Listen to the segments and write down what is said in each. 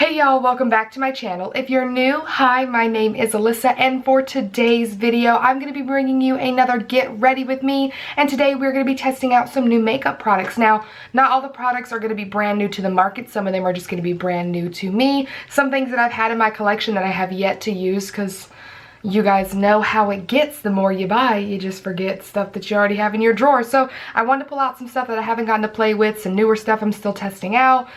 Hey y'all, welcome back to my channel. If you're new, hi, my name is Alyssa, and for today's video, I'm going to be bringing you another Get Ready With Me, and today we're going to be testing out some new makeup products. Now, not all the products are going to be brand new to the market. Some of them are just going to be brand new to me. Some things that I've had in my collection that I have yet to use because you guys know how it gets. The more you buy, you just forget stuff that you already have in your drawer. So I wanted to pull out some stuff that I haven't gotten to play with, some newer stuff I'm still testing out,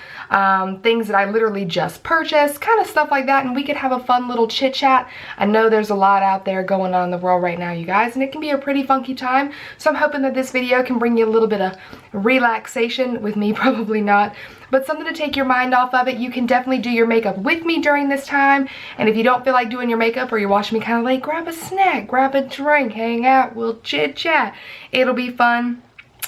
things that I literally just purchased, kind of stuff like that, and we could have a fun little chit chat. I know there's a lot out there going on in the world right now, you guys, and it can be a pretty funky time. So I'm hoping that this video can bring you a little bit of relaxation. With me, probably not, but something to take your mind off of it. You can definitely do your makeup with me during this time, and if you don't feel like doing your makeup or you're watching me kind of late, grab a snack, grab a drink, hang out, we'll chit chat. It'll be fun.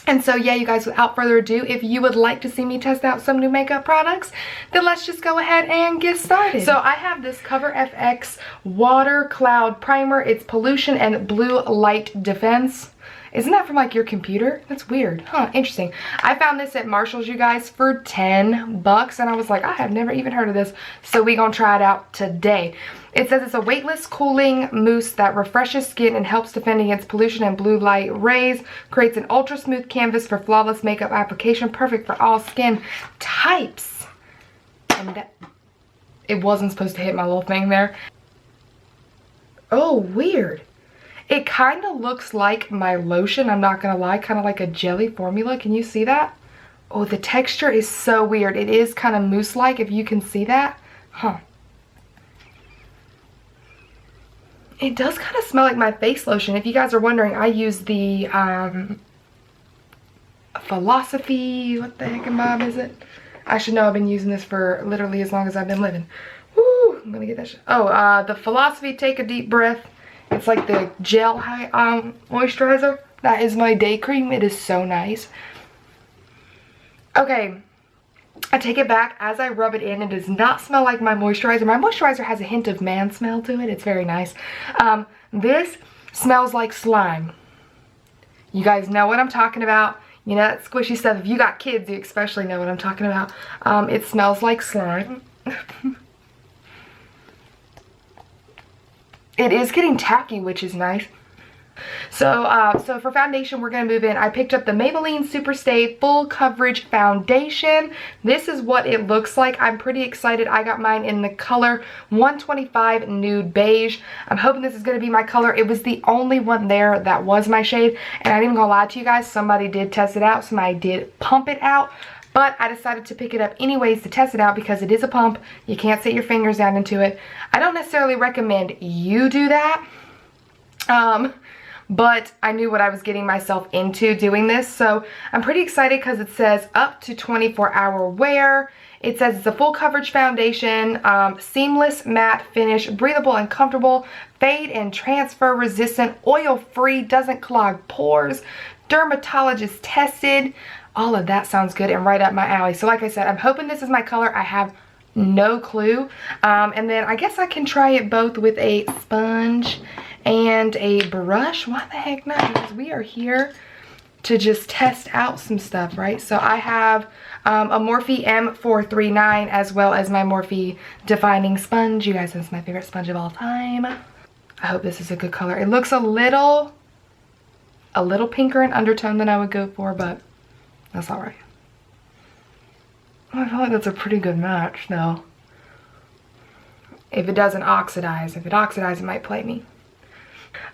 And so yeah, you guys, without further ado, if you would like to see me test out some new makeup products, then let's just go ahead and get started. So I have this CoverFx Water Cloud Primer. It's Pollution and Blue Light Defense. Isn't that from like your computer? That's weird. Huh, interesting. I found this at Marshall's, you guys, for 10 bucks, and I was like, I have never even heard of this, so we gonna try it out today. It says it's a weightless cooling mousse that refreshes skin and helps defend against pollution and blue light rays, creates an ultra smooth canvas for flawless makeup application, perfect for all skin types. And that, it wasn't supposed to hit my little thing there. Oh, weird. It kind of looks like my lotion, I'm not gonna lie, kind of like a jelly formula. Can you see that? Oh, the texture is so weird. It is kind of mousse-like, if you can see that. Huh. It does kind of smell like my face lotion. If you guys are wondering, I use the Philosophy, what the heck and Bob is it? I should know, I've been using this for literally as long as I've been living. Woo, I'm gonna get that shit. Oh, the Philosophy Take a Deep Breath. It's like the gel moisturizer. That is my day cream. It is so nice. Okay, I take it back. As I rub it in, it does not smell like my moisturizer. My moisturizer has a hint of man smell to it. It's very nice. This smells like slime. You guys know what I'm talking about. You know that squishy stuff. If you got kids, you especially know what I'm talking about. It smells like slime. It is getting tacky, which is nice. So, so for foundation, we're going to move in. I picked up the Maybelline Superstay Full Coverage Foundation. This is what it looks like. I'm pretty excited. I got mine in the color 125 Nude Beige. I'm hoping this is going to be my color. It was the only one there that was my shade. And I ain't even going to lie to you guys. Somebody did test it out. Somebody did pump it out. But I decided to pick it up anyways to test it out because it is a pump. You can't sit your fingers down into it. I don't necessarily recommend you do that. But I knew what I was getting myself into doing this. So I'm pretty excited because it says up to 24-hour wear. It says it's a full coverage foundation, seamless matte finish, breathable and comfortable, fade and transfer resistant, oil free, doesn't clog pores, dermatologist tested. All of that sounds good and right up my alley. So like I said, I'm hoping this is my color. I have no clue. And then I guess I can try it both with a sponge and a brush. Why the heck not? Because we are here to just test out some stuff, right? So I have a Morphe M439 as well as my Morphe Defining Sponge. You guys know it's my favorite sponge of all time. I hope this is a good color. It looks a little pinker in undertone than I would go for, but that's alright. I feel like that's a pretty good match though. If it doesn't oxidize. If it oxidizes, it might play me.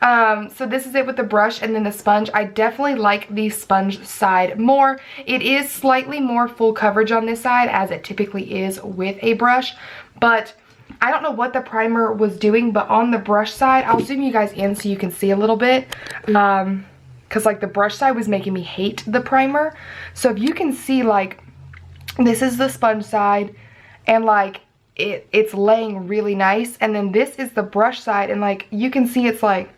So this is it with the brush and then the sponge. I definitely like the sponge side more. It is slightly more full coverage on this side as it typically is with a brush. But I don't know what the primer was doing, but on the brush side, I'll zoom you guys in so you can see a little bit. Because like the brush side was making me hate the primer. So if you can see, like, this is the sponge side and like it's laying really nice, and then this is the brush side and like you can see it's like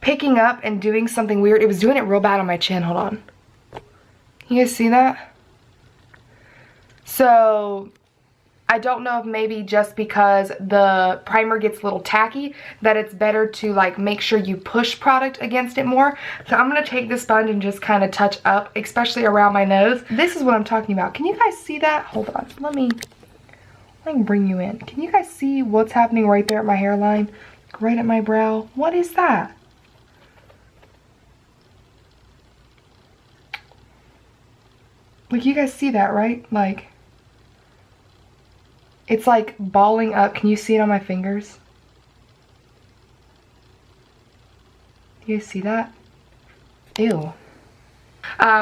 picking up and doing something weird. It was doing it real bad on my chin. Hold on. You guys see that? So I don't know if maybe just because the primer gets a little tacky that it's better to like make sure you push product against it more. So I'm going to take this sponge and just kind of touch up, especially around my nose. This is what I'm talking about. Can you guys see that? Hold on. Let me bring you in. Can you guys see what's happening right there at my hairline? Right at my brow? What is that? Like, you guys see that, right? Like, it's like balling up. Can you see it on my fingers? Do you guys see that? Ew.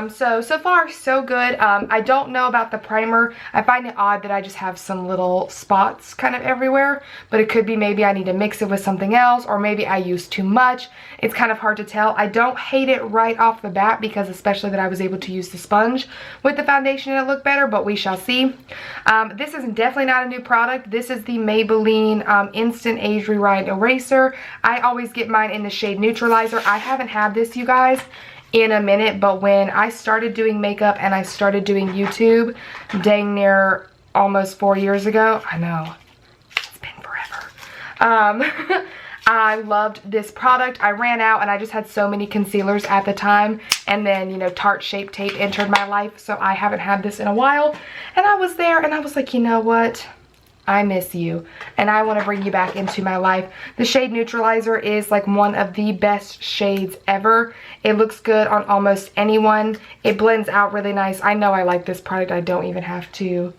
So far so good. I don't know about the primer. I find it odd that I just have some little spots kind of everywhere, but it could be maybe I need to mix it with something else, or maybe I use too much. It's kind of hard to tell. I don't hate it right off the bat, because especially that I was able to use the sponge with the foundation and it looked better, but we shall see. This is definitely not a new product. This is the Maybelline Instant Age Rewind Eraser. I always get mine in the shade Neutralizer. I haven't had this, you guys, in a minute, but when I started doing makeup and I started doing YouTube dang near almost 4 years ago, I know, it's been forever, I loved this product. I ran out and I just had so many concealers at the time, and then, you know, Tarte Shape Tape entered my life, so I haven't had this in a while, and I was there and I was like, you know what, I miss you and I want to bring you back into my life. The shade Neutralizer is like one of the best shades ever. It looks good on almost anyone. It blends out really nice. I know I like this product. I don't even have to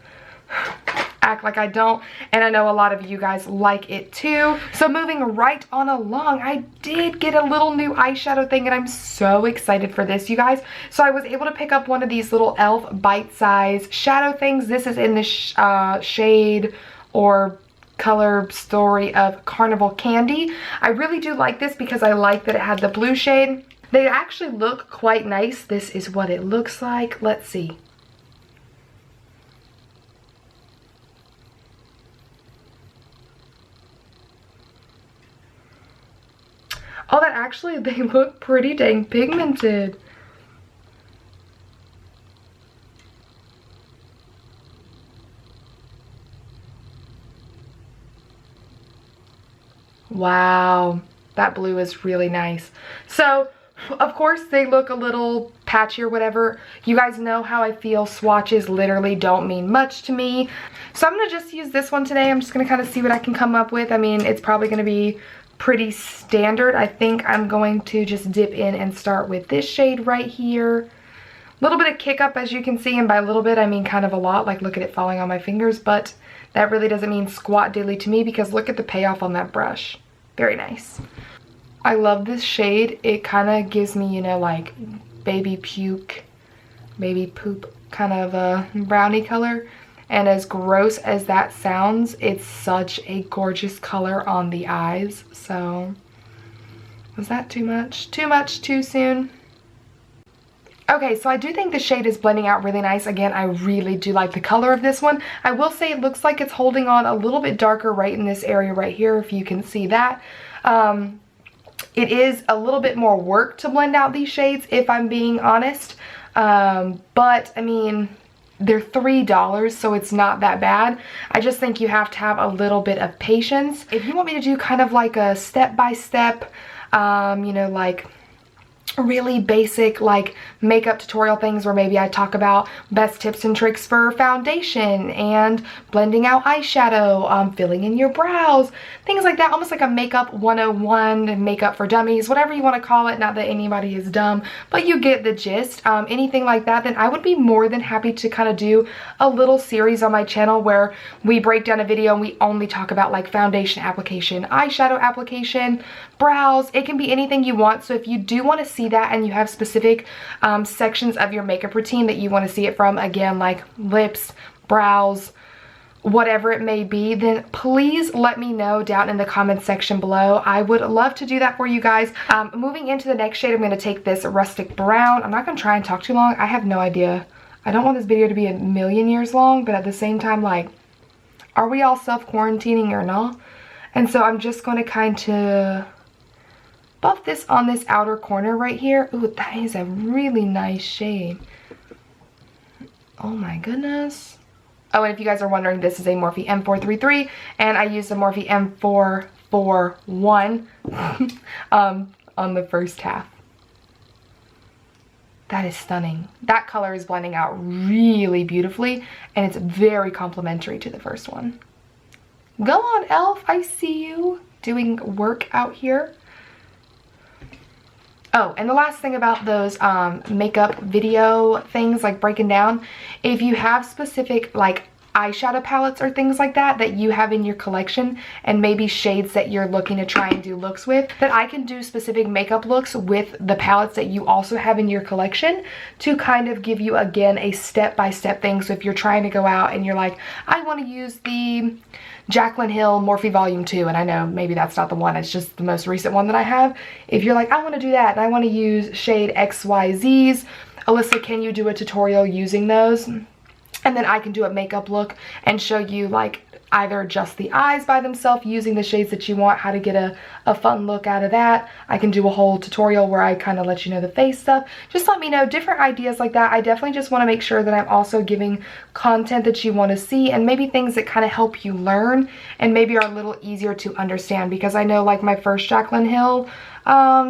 act like I don't, and I know a lot of you guys like it too. So moving right on along, I did get a little new eyeshadow thing and I'm so excited for this, you guys. So I was able to pick up one of these little e.l.f. bite-size shadow things. This is in the shade or color story of Carnival Candy. I really do like this because I like that it had the blue shade. They actually look quite nice. This is what it looks like. Let's see. Oh, that actually, they look pretty dang pigmented. Wow, that blue is really nice. So, of course, they look a little patchy or whatever. You guys know how I feel. Swatches literally don't mean much to me. So I'm going to just use this one today. I'm just going to kind of see what I can come up with. I mean, it's probably going to be pretty standard. I think I'm going to just dip in and start with this shade right here. A little bit of kick up, as you can see, and by a little bit I mean kind of a lot. Like, look at it falling on my fingers, but that really doesn't mean squat diddly to me, because look at the payoff on that brush. Very nice. I love this shade. It kind of gives me, you know, like baby puke, baby poop kind of a brownie color. And as gross as that sounds, it's such a gorgeous color on the eyes. So, was that too much? Too much too soon? Okay, so I do think the shade is blending out really nice. Again, I really do like the color of this one. I will say it looks like it's holding on a little bit darker right in this area right here, if you can see that. It is a little bit more work to blend out these shades, if I'm being honest. But, I mean, they're $3, so it's not that bad. I just think you have to have a little bit of patience. If you want me to do kind of like a step-by-step, you know, like really basic like makeup tutorial things where maybe I talk about best tips and tricks for foundation and blending out eyeshadow, filling in your brows, things like that, almost like a makeup 101, makeup for dummies, whatever you want to call it. Not that anybody is dumb, but you get the gist. Anything like that, then I would be more than happy to kind of do a little series on my channel where we break down a video and we only talk about like foundation application, eyeshadow application, brows. It can be anything you want. So if you do want to see that and you have specific sections of your makeup routine that you want to see it from, again, like lips, brows, whatever it may be, then please let me know down in the comments section below. I would love to do that for you guys. Moving into the next shade, I'm going to take this rustic brown. I'm not going to try and talk too long. I have no idea. I don't want this video to be a million years long, but at the same time, like, are we all self-quarantining or not? And so I'm just going to kind of buff this on this outer corner right here. Ooh, that is a really nice shade. Oh my goodness. Oh, and if you guys are wondering, this is a Morphe M433, and I used the Morphe M441 on the first half. That is stunning. That color is blending out really beautifully, and it's very complementary to the first one. Go on, Elf. I see you doing work out here. Oh, and the last thing about those makeup video things, like breaking down, if you have specific like eyeshadow palettes or things like that that you have in your collection, and maybe shades that you're looking to try and do looks with, that I can do specific makeup looks with the palettes that you also have in your collection, to kind of give you, again, a step-by-step thing. So if you're trying to go out and you're like, I want to use the Jaclyn Hill Morphe Volume 2, and I know maybe that's not the one, it's just the most recent one that I have. If you're like, I want to do that and I want to use shade XYZs, Alyssa, can you do a tutorial using those? And then I can do a makeup look and show you like either just the eyes by themselves using the shades that you want, how to get a fun look out of that. I can do a whole tutorial where I kind of let you know the face stuff. Just let me know different ideas like that. I definitely just want to make sure that I'm also giving content that you want to see, and maybe things that kind of help you learn and maybe are a little easier to understand, because I know like my first Jaclyn Hill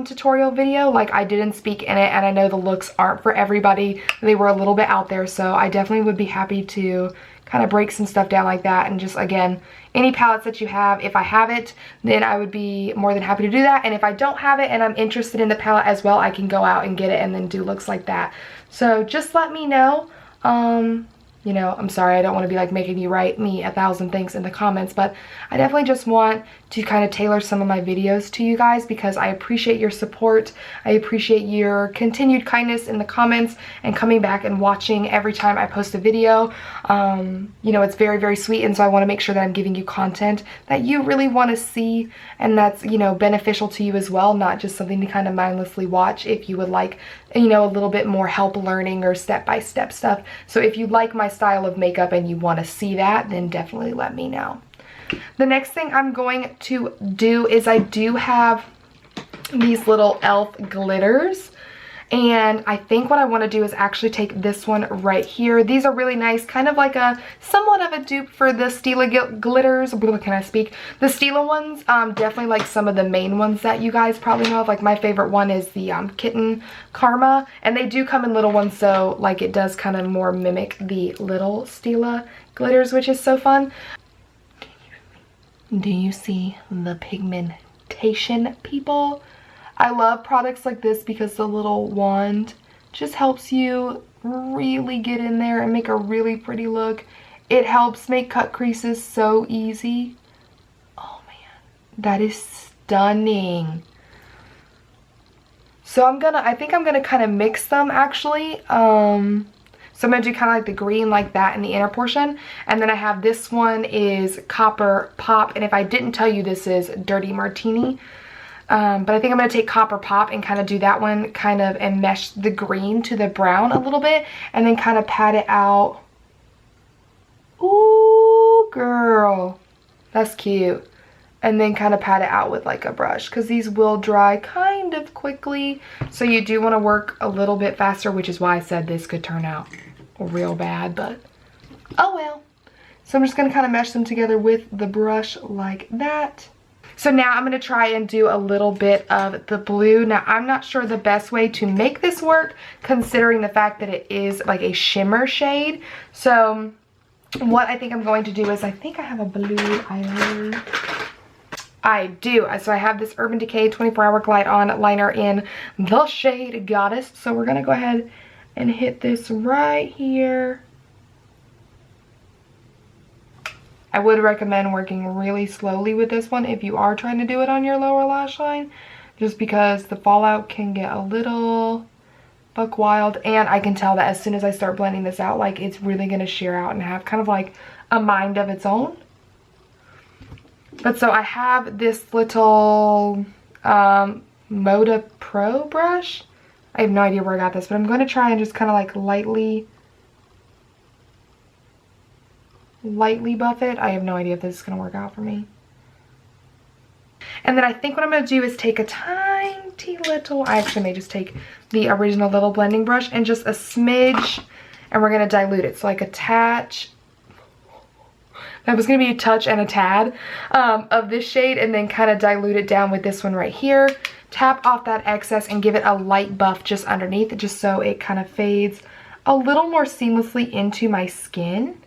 tutorial video, like I didn't speak in it, and I know the looks aren't for everybody. They were a little bit out there, so I definitely would be happy to kind of break some stuff down like that. And just, again, any palettes that you have, if I have it, then I would be more than happy to do that. And if I don't have it and I'm interested in the palette as well, I can go out and get it and then do looks like that. So just let me know. You know, I'm sorry, I don't want to be like making you write me 1,000 things in the comments, but I definitely just want to kind of tailor some of my videos to you guys, because I appreciate your support. I appreciate your continued kindness in the comments and coming back and watching every time I post a video. You know, it's very, very sweet, and so I want to make sure that I'm giving you content that you really want to see and that's, you know, beneficial to you as well, not just something to kind of mindlessly watch. If you would like, you know, a little bit more help learning or step-by-step stuff. So if you like my style of makeup and you want to see that, then definitely let me know. The next thing I'm going to do is I do have these little e.l.f. glitters, and I think what I want to do is actually take this one right here. These are really nice, kind of like a somewhat of a dupe for the Stila glitters. Can I speak? The Stila ones, definitely like some of the main ones that you guys probably know of. Like my favorite one is the Kitten Karma, and they do come in little ones, so like it does kind of more mimic the little Stila glitters, which is so fun. Do you see the pigmentation, people? I love products like this because the little wand just helps you really get in there and make a really pretty look. It helps make cut creases so easy. Oh man, that is stunning. So I think I'm gonna kind of mix them actually. So I'm going to do kind of like the green like that in the inner portion. And then I have this one is Colourpop. And if I didn't tell you, this is Dirty Martini. But I think I'm going to take Colourpop and kind of do that one kind of and mesh the green to the brown a little bit. And then kind of pat it out. Ooh, girl. That's cute. And then kind of pat it out with like a brush, because these will dry kind of quickly. So you do want to work a little bit faster, which is why I said this could turn out real bad, but oh well. So I'm just going to kind of mesh them together with the brush like that. So now I'm going to try and do a little bit of the blue. Now I'm not sure the best way to make this work, considering the fact that it is like a shimmer shade. So what I think I'm going to do is, I think I have a blue eyeliner. I do. So I have this Urban Decay 24-Hour Glide On liner in the shade Goddess. So we're going to go ahead and hit this right here. I would recommend working really slowly with this one if you are trying to do it on your lower lash line, just because the fallout can get a little buck wild. And I can tell that as soon as I start blending this out, like it's really going to sheer out and have kind of like a mind of its own. But so I have this little Moda Pro brush. I have no idea where I got this, but I'm going to try and just kind of like lightly buff it. I have no idea if this is going to work out for me. And then I think what I'm going to do is take a tiny little, I actually may just take the original little blending brush and just a smidge, and we're going to dilute it. So like a touch. That was going to be a touch and a tad of this shade, and then kind of dilute it down with this one right here. Tap off that excess and give it a light buff just underneath, just so it kind of fades a little more seamlessly into my skin.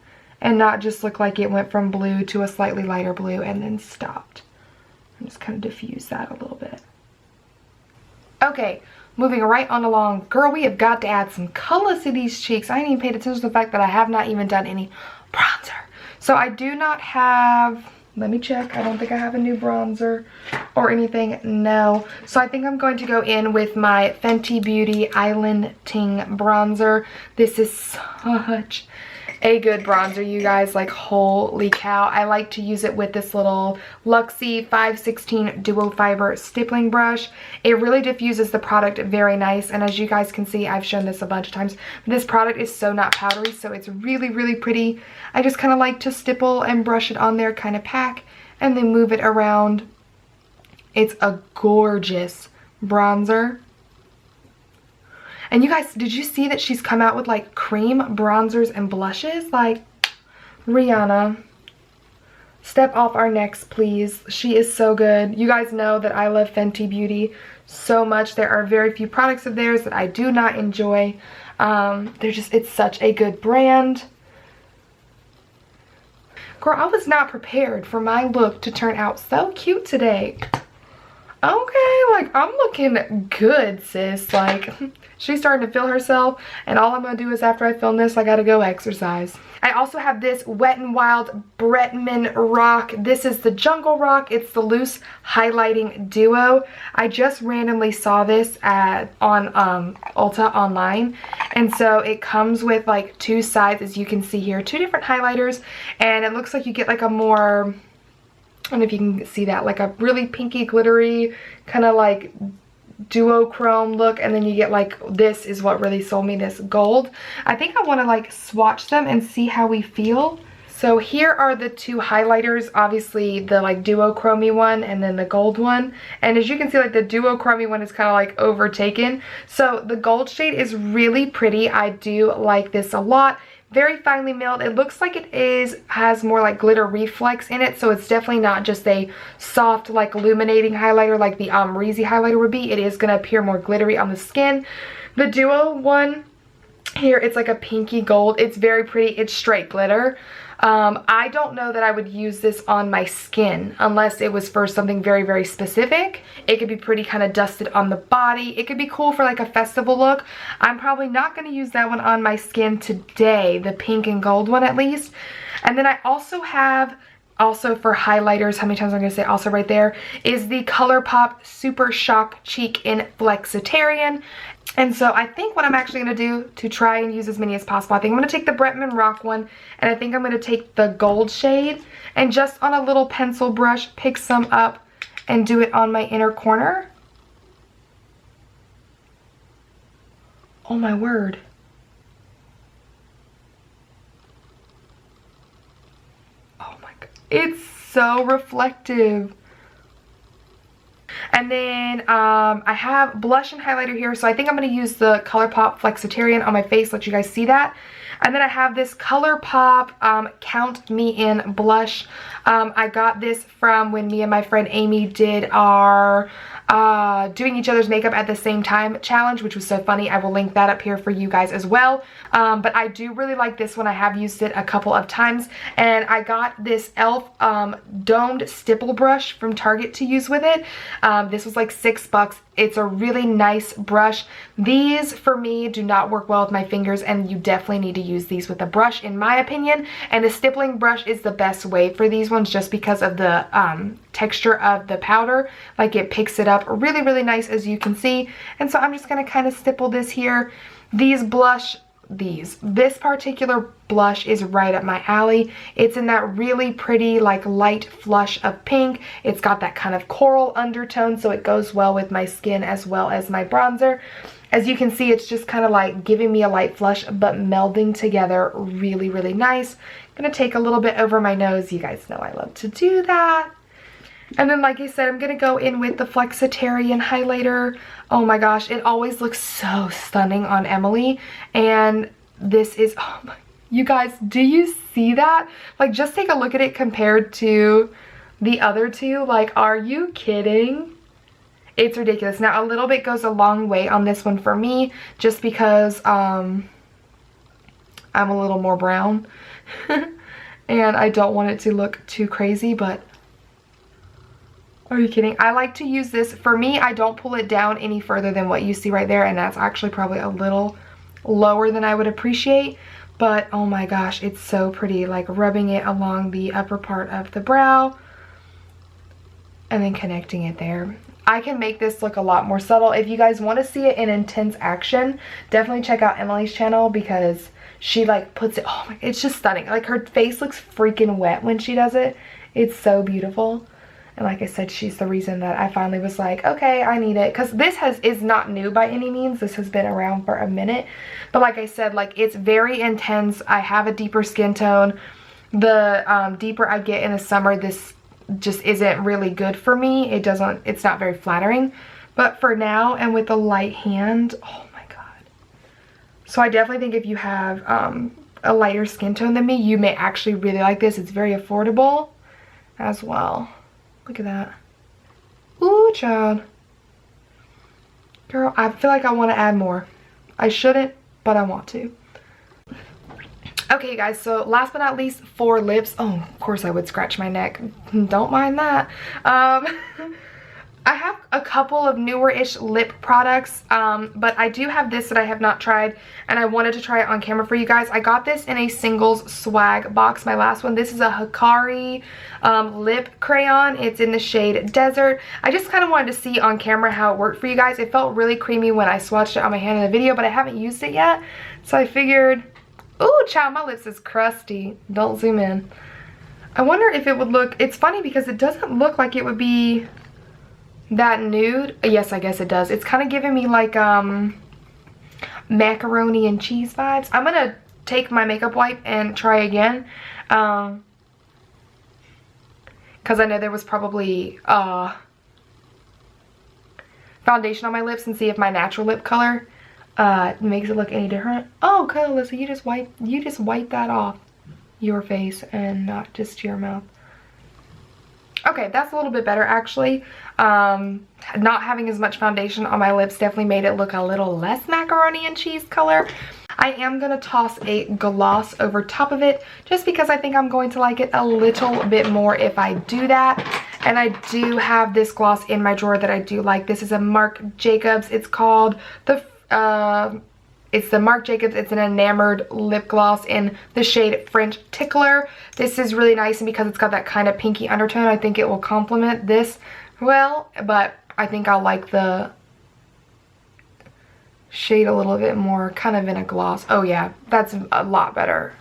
and not just look like it went from blue to a slightly lighter blue and then stopped. I'm just kind of diffuse that a little bit. Okay, moving right on along. Girl, we have got to add some color to these cheeks. I ain't even paid attention to the fact that I have not even done any bronzer. So I do not have, let me check. I don't think I have a new bronzer or anything. No. So I think I'm going to go in with my Fenty Beauty Island Ting bronzer. This is such a good bronzer, you guys. Like, holy cow. I like to use it with this little Luxie 516 Duo Fiber stippling brush. It really diffuses the product very nice, and as you guys can see, I've shown this a bunch of times, this product is so not powdery, so it's really, really pretty. I just kind of like to stipple and brush it on there, kind of pack, and then move it around. It's a gorgeous bronzer. And you guys, did you see that she's come out with like cream bronzers and blushes? Like, Rihanna, step off our necks, please. She is so good. You guys know that I love Fenty Beauty so much. There are very few products of theirs that I do not enjoy. It's such a good brand. Girl, I was not prepared for my look to turn out so cute today. Okay, like, I'm looking good, sis. Like, she's starting to feel herself, and all I'm gonna do is after I film this, I gotta go exercise. I also have this Wet n Wild Bretman Rock. This is the Jungle Rock. It's the loose highlighting duo. I just randomly saw this on Ulta online, and so it comes with like two sides, as you can see here, two different highlighters, and it looks like you get like a more, I don't know if you can see that, like a really pinky glittery kind of like duochrome look, and then you get like, this is what really sold me, this gold. I think I want to like swatch them and see how we feel. So here are the two highlighters, obviously the like duochromy one and then the gold one, and as you can see, like the duochromy one is kind of like overtaken. So the gold shade is really pretty. I do like this a lot. Very finely milled. It looks like it has more like glitter reflex in it, so it's definitely not just a soft like illuminating highlighter like the Reezy highlighter would be. It is going to appear more glittery on the skin. The duo one here, it's like a pinky gold. It's very pretty. It's straight glitter. I don't know that I would use this on my skin unless it was for something very, very specific. It could be pretty kind of dusted on the body. It could be cool for like a festival look. I'm probably not going to use that one on my skin today, the pink and gold one at least. And then I also have, also for highlighters, how many times I'm going to say also right there, is the Colourpop Super Shock Cheek in Flexitarian. And so I think what I'm actually going to do to try and use as many as possible, I think I'm going to take the Bretman Rock one, and I think I'm going to take the gold shade, and just on a little pencil brush, pick some up and do it on my inner corner. Oh my word. Oh my god. It's so reflective. And then I have blush and highlighter here, so I think I'm going to use the Colourpop Flexitarian on my face, let you guys see that. And then I have this Colourpop Count Me In blush. I got this from when me and my friend Amy did our doing each other's makeup at the same time challenge, which was so funny. I will link that up here for you guys as well. But I do really like this one. I have used it a couple of times, and I got this e.l.f. domed stipple brush from Target to use with it. This was like $6. It's a really nice brush. These, for me, do not work well with my fingers, and you definitely need to use these with a brush, in my opinion. And a stippling brush is the best way for these ones, just because of the texture of the powder. Like, it picks it up really, really nice, as you can see. And so I'm just going to kind of stipple this here. This particular blush is right up my alley. It's in that really pretty like light flush of pink. It's got that kind of coral undertone, so it goes well with my skin as well as my bronzer. As you can see, it's just kind of like giving me a light flush but melding together really, really nice. I'm gonna take a little bit over my nose. You guys know I love to do that. And then, like I said, I'm going to go in with the Flexitarian highlighter. Oh my gosh, it always looks so stunning on Emily. And this is, oh my, you guys, do you see that? Like, just take a look at it compared to the other two. Like, are you kidding? It's ridiculous. Now, a little bit goes a long way on this one for me, just because I'm a little more brown. and I don't want it to look too crazy, but are you kidding? I like to use this. For me, I don't pull it down any further than what you see right there, and that's actually probably a little lower than I would appreciate, but oh my gosh, it's so pretty. Like rubbing it along the upper part of the brow and then connecting it there. I can make this look a lot more subtle. If you guys want to see it in intense action, definitely check out Emily's channel, because she like puts it, oh my, it's just stunning. Like her face looks freaking wet when she does it. It's so beautiful. And like I said, she's the reason that I finally was like, okay, I need it. Because this is not new by any means. This has been around for a minute. But like I said, like it's very intense. I have a deeper skin tone. The deeper I get in the summer, this just isn't really good for me. It's not very flattering. But for now, and with the light hand, oh my god. So I definitely think if you have a lighter skin tone than me, you may actually really like this. It's very affordable as well. Look at that. Ooh, child. Girl, I feel like I want to add more. I shouldn't, but I want to. Okay, guys, so last but not least, for lips. Oh, of course I would scratch my neck. Don't mind that. I have a couple of newer-ish lip products, but I do have this that I have not tried, and I wanted to try it on camera for you guys. I got this in a singles swag box, my last one. This is a Hikari lip crayon. It's in the shade Desert. I just kind of wanted to see on camera how it worked for you guys. It felt really creamy when I swatched it on my hand in the video, but I haven't used it yet, so I figured, ooh, child, my lips is crusty. Don't zoom in. I wonder if it would look, it's funny because it doesn't look like it would be that nude. Yes, I guess it does. It's kind of giving me like macaroni and cheese vibes. I'm gonna take my makeup wipe and try again, because I know there was probably foundation on my lips, and see if my natural lip color makes it look any different. Oh, okay, Alyssa, you just wipe that off your face and not just your mouth. Okay, that's a little bit better actually. Not having as much foundation on my lips definitely made it look a little less macaroni and cheese color. I am going to toss a gloss over top of it just because I think I'm going to like it a little bit more if I do that. And I do have this gloss in my drawer that I do like. This is a Marc Jacobs. It's called it's the Marc Jacobs. It's an enamored lip gloss in the shade French Tickler. This is really nice, and because it's got that kind of pinky undertone, I think it will complement this well, but I think I'll like the shade a little bit more, kind of in a gloss. Oh yeah, that's a lot better.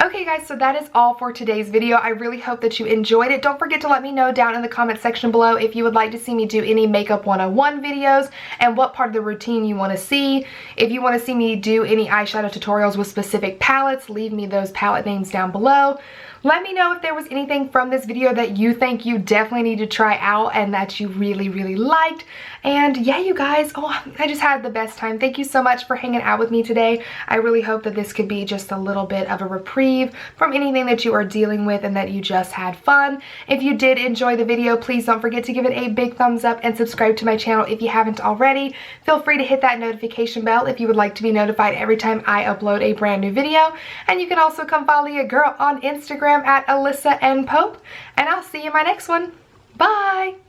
Okay guys, so that is all for today's video. I really hope that you enjoyed it. Don't forget to let me know down in the comment section below if you would like to see me do any makeup 101 videos and what part of the routine you want to see. If you want to see me do any eyeshadow tutorials with specific palettes, leave me those palette names down below. Let me know if there was anything from this video that you think you definitely need to try out and that you really, really liked. And yeah, you guys, oh, I just had the best time. Thank you so much for hanging out with me today. I really hope that this could be just a little bit of a reprieve from anything that you are dealing with and that you just had fun. If you did enjoy the video, please don't forget to give it a big thumbs up and subscribe to my channel if you haven't already. Feel free to hit that notification bell if you would like to be notified every time I upload a brand new video. And you can also come follow your girl on Instagram at Alyssa N Pope, and I'll see you in my next one. Bye!